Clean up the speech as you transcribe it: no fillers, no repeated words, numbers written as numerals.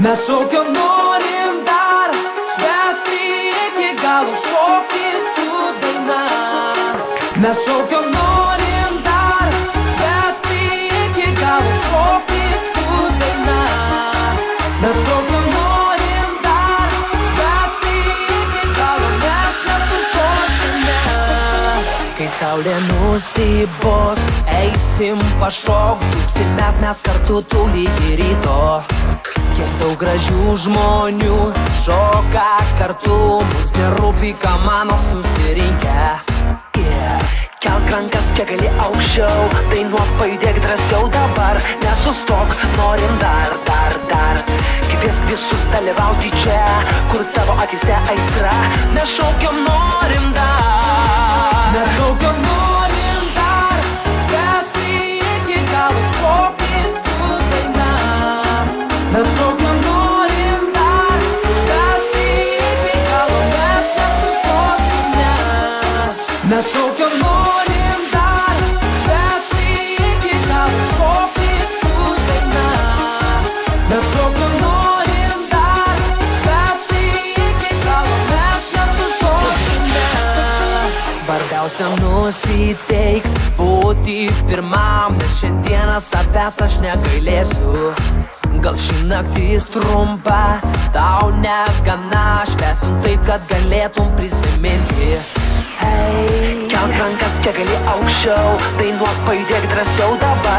Mes šaukiam norim dar švęsti iki galo, šokti su daina. Mes šaukiam norim dar švęsti iki galo, šokti su daina. Mes šaukiam norim dar švęsti iki galo, mes nesustosime. Kai saulė nusibos, eisim pašok, dūksimės mes kartu tu lygi ryto. Kiek daug gražių žmonių šoka kartu, mums nerūpi, ką mano susirinkę. Kelk rankas, kiek gali aukščiau, dainuok, pajudėk drąsiau dabar, nesustok, norim dar. Kviesk visus dalyvauti čia, kur tavo akise aistra. Mes šaukiam norim dar. Mes šaukiam norim dar, švęsti iki galo, šokti su daina. Mes šaukiam norim dar, švęsti iki galo, mes nesustosime. Mes šaukiam norim dar, švęsti iki galo, šokti su daina. Mes šaukiam norim dar, švęsti iki galo, mes nesustosime. Svarbiausia nusiteikt, būti pirmam, nes šiandieną savęs aš negailėsiu. Gal ši naktis trumpa, tau negana, švęsim taip, kad galėtum prisiminti. Kelk rankas, kiek gali aukščiau, dainuok, pajudėk drąsiau dabar.